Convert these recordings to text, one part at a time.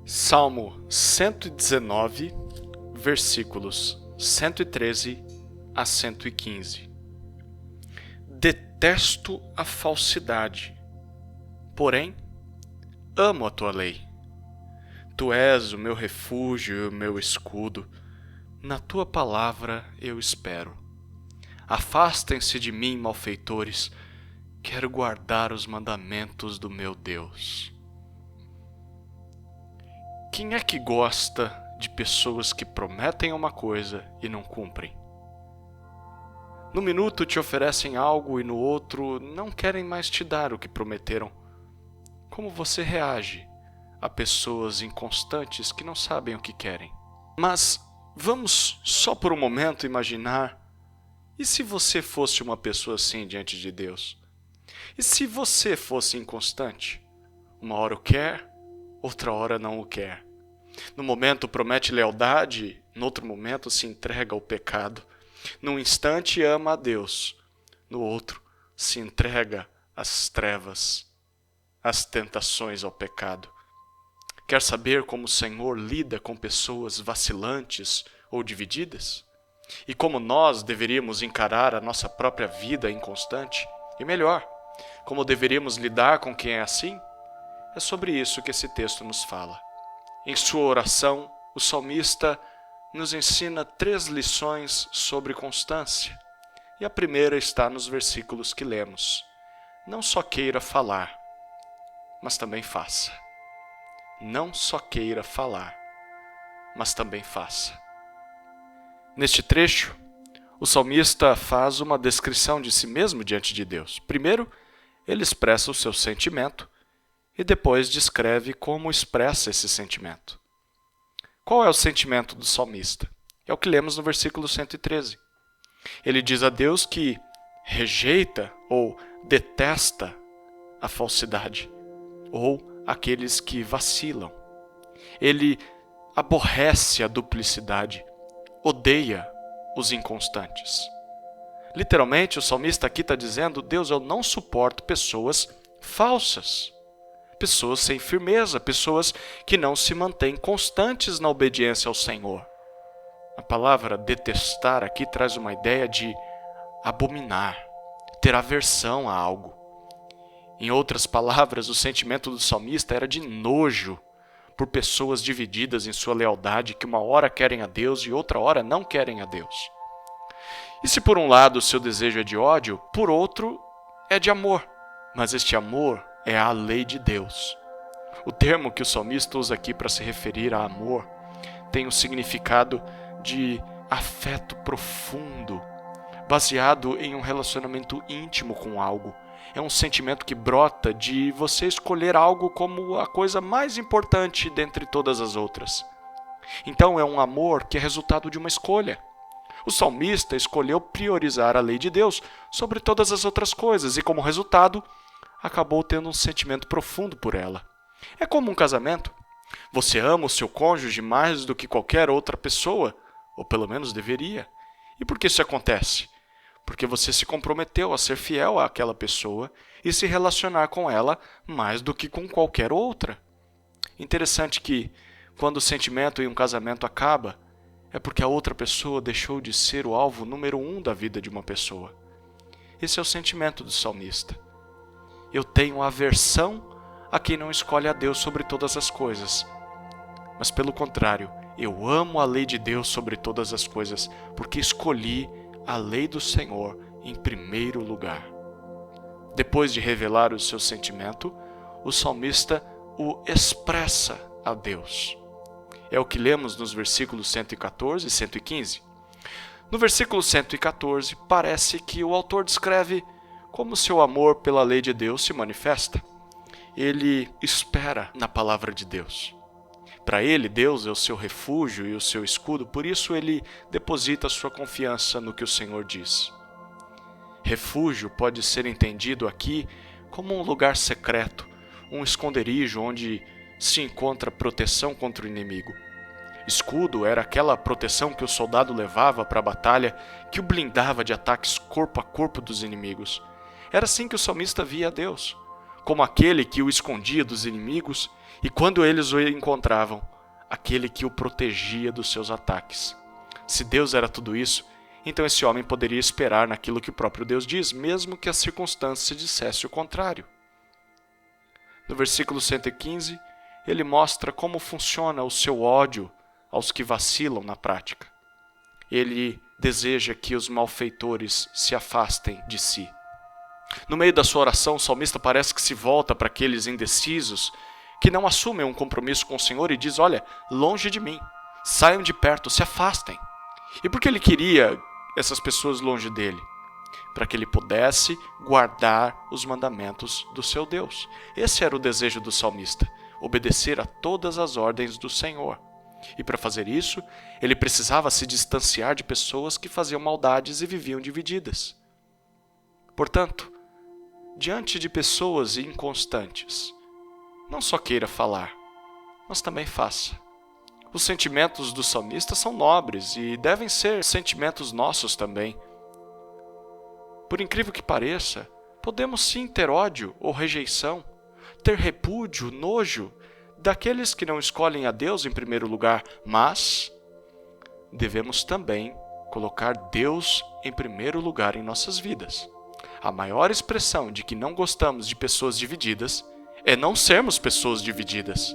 Salmo 119, versículos 113 a 115. Detesto a falsidade, porém amo a tua lei. Tu és o meu refúgio e o meu escudo, na tua palavra eu espero. Afastem-se de mim, malfeitores, quero guardar os mandamentos do meu Deus. Quem é que gosta de pessoas que prometem uma coisa e não cumprem? No minuto te oferecem algo e no outro não querem mais te dar o que prometeram. Como você reage a pessoas inconstantes que não sabem o que querem? Mas vamos só por um momento imaginar, e se você fosse uma pessoa assim diante de Deus? E se você fosse inconstante? Uma hora o quer, outra hora não o quer. No momento promete lealdade, no outro momento se entrega ao pecado. Num instante ama a Deus, no outro se entrega às trevas, às tentações ao pecado. Quer saber como o Senhor lida com pessoas vacilantes ou divididas? E como nós deveríamos encarar a nossa própria vida inconstante? E melhor, como deveríamos lidar com quem é assim? É sobre isso que esse texto nos fala. Em sua oração, o salmista nos ensina 3 lições sobre constância. E a primeira está nos versículos que lemos. Não só queira falar, mas também faça. Não só queira falar, mas também faça. Neste trecho, o salmista faz uma descrição de si mesmo diante de Deus. Primeiro, ele expressa o seu sentimento e depois descreve como expressa esse sentimento. Qual é o sentimento do salmista? É o que lemos no versículo 113. Ele diz a Deus que rejeita ou detesta a falsidade, ou aqueles que vacilam. Ele aborrece a duplicidade, odeia os inconstantes. Literalmente, o salmista aqui está dizendo: Deus, eu não suporto pessoas falsas. Pessoas sem firmeza, pessoas que não se mantêm constantes na obediência ao Senhor. A palavra detestar aqui traz uma ideia de abominar, ter aversão a algo. Em outras palavras, o sentimento do salmista era de nojo por pessoas divididas em sua lealdade, que uma hora querem a Deus e outra hora não querem a Deus. E se por um lado o seu desejo é de ódio, por outro é de amor. Mas este amor é a lei de Deus. O termo que o salmista usa aqui para se referir a amor tem o significado de afeto profundo, baseado em um relacionamento íntimo com algo. É um sentimento que brota de você escolher algo como a coisa mais importante dentre todas as outras. Então é um amor que é resultado de uma escolha. O salmista escolheu priorizar a lei de Deus sobre todas as outras coisas e, como resultado, acabou tendo um sentimento profundo por ela. É como um casamento. Você ama o seu cônjuge mais do que qualquer outra pessoa, ou pelo menos deveria. E por que isso acontece? Porque você se comprometeu a ser fiel àquela pessoa e se relacionar com ela mais do que com qualquer outra. Interessante que, quando o sentimento em um casamento acaba, é porque a outra pessoa deixou de ser o alvo número 1 da vida de uma pessoa. Esse é o sentimento do salmista. Eu tenho aversão a quem não escolhe a Deus sobre todas as coisas. Mas, pelo contrário, eu amo a lei de Deus sobre todas as coisas, porque escolhi a lei do Senhor em primeiro lugar. Depois de revelar o seu sentimento, o salmista o expressa a Deus. É o que lemos nos versículos 114 e 115. No versículo 114, parece que o autor descreve como seu amor pela lei de Deus se manifesta. Ele espera na palavra de Deus. Para ele, Deus é o seu refúgio e o seu escudo, por isso ele deposita sua confiança no que o Senhor diz. Refúgio pode ser entendido aqui como um lugar secreto, um esconderijo onde se encontra proteção contra o inimigo. Escudo era aquela proteção que o soldado levava para a batalha, que o blindava de ataques corpo a corpo dos inimigos. Era assim que o salmista via a Deus, como aquele que o escondia dos inimigos e, quando eles o encontravam, aquele que o protegia dos seus ataques. Se Deus era tudo isso, então esse homem poderia esperar naquilo que o próprio Deus diz, mesmo que a circunstância dissesse o contrário. No versículo 115, ele mostra como funciona o seu ódio aos que vacilam na prática. Ele deseja que os malfeitores se afastem de si. No meio da sua oração, o salmista parece que se volta para aqueles indecisos que não assumem um compromisso com o Senhor e diz: olha, longe de mim, saiam de perto, se afastem. E por que ele queria essas pessoas longe dele? Para que ele pudesse guardar os mandamentos do seu Deus. Esse era o desejo do salmista, obedecer a todas as ordens do Senhor. E para fazer isso, ele precisava se distanciar de pessoas que faziam maldades e viviam divididas. Portanto, diante de pessoas inconstantes, não só queira falar, mas também faça. Os sentimentos do salmista são nobres e devem ser sentimentos nossos também. Por incrível que pareça, podemos sim ter ódio ou rejeição, ter repúdio, nojo daqueles que não escolhem a Deus em primeiro lugar, mas devemos também colocar Deus em primeiro lugar em nossas vidas. A maior expressão de que não gostamos de pessoas divididas é não sermos pessoas divididas.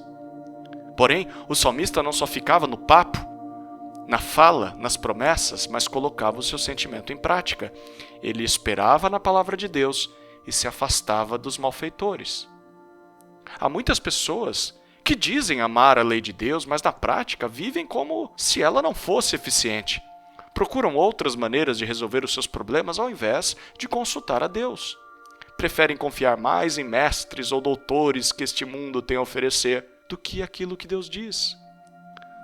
Porém, o salmista não só ficava no papo, na fala, nas promessas, mas colocava o seu sentimento em prática. Ele esperava na palavra de Deus e se afastava dos malfeitores. Há muitas pessoas que dizem amar a lei de Deus, mas na prática vivem como se ela não fosse eficiente. Procuram outras maneiras de resolver os seus problemas ao invés de consultar a Deus. Preferem confiar mais em mestres ou doutores que este mundo tem a oferecer do que aquilo que Deus diz.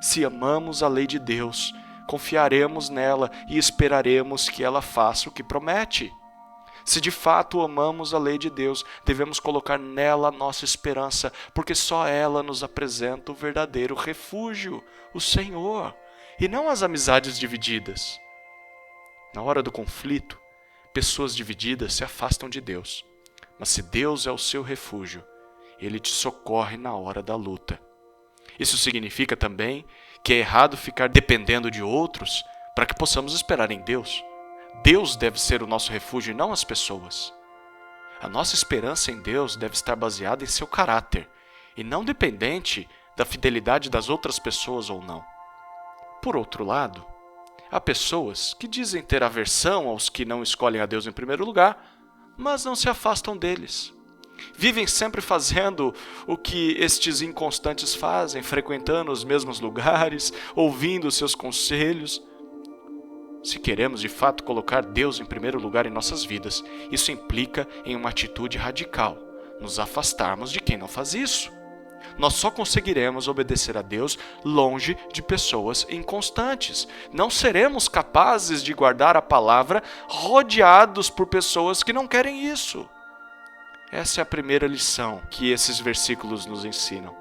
Se amamos a lei de Deus, confiaremos nela e esperaremos que ela faça o que promete. Se de fato amamos a lei de Deus, devemos colocar nela a nossa esperança, porque só ela nos apresenta o verdadeiro refúgio, o Senhor, e não as amizades divididas. Na hora do conflito, pessoas divididas se afastam de Deus. Mas se Deus é o seu refúgio, Ele te socorre na hora da luta. Isso significa também que é errado ficar dependendo de outros para que possamos esperar em Deus. Deus deve ser o nosso refúgio e não as pessoas. A nossa esperança em Deus deve estar baseada em seu caráter e não dependente da fidelidade das outras pessoas ou não. Por outro lado, há pessoas que dizem ter aversão aos que não escolhem a Deus em primeiro lugar, mas não se afastam deles. Vivem sempre fazendo o que estes inconstantes fazem, frequentando os mesmos lugares, ouvindo os seus conselhos. Se queremos de fato colocar Deus em primeiro lugar em nossas vidas, isso implica em uma atitude radical, nos afastarmos de quem não faz isso. Nós só conseguiremos obedecer a Deus longe de pessoas inconstantes. Não seremos capazes de guardar a palavra rodeados por pessoas que não querem isso. Essa é a primeira lição que esses versículos nos ensinam.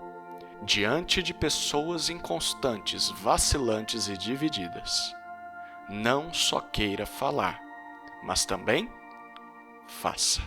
Diante de pessoas inconstantes, vacilantes e divididas, não só queira falar, mas também faça.